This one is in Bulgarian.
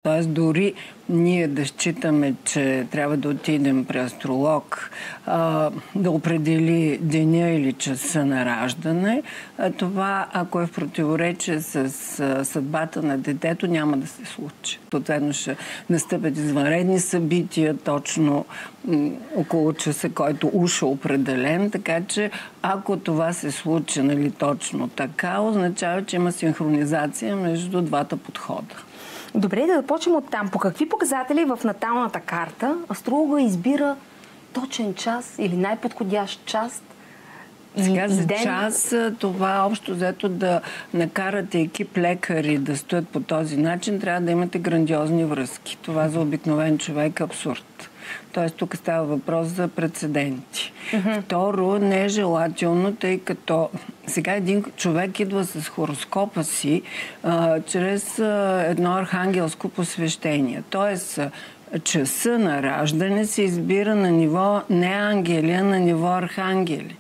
Тоест, дори ние да считаме, че трябва да отидем при астролог, да определи деня или часа на раждане, това, ако е в противоречие с съдбата на детето, няма да се случи. Съответно ще настъпят извънредни събития, точно около часа, който уж е определен, така че ако това се случи, нали, точно така, означава, че има синхронизация между двата подхода. Добре, да започнем от там. По какви показатели в наталната карта астролога избира точен час или най-подходящ час? Сега за час това общо взето да накарате екип лекари да стоят по този начин, трябва да имате грандиозни връзки. Това за обикновен човек е абсурд. Тоест тук става въпрос за прецеденти. Второ, не е желателно, тъй като сега един човек идва с хороскопа си чрез едно архангелско посвещение. Тоест часа на раждане се избира на ниво не ангели, а на ниво архангели.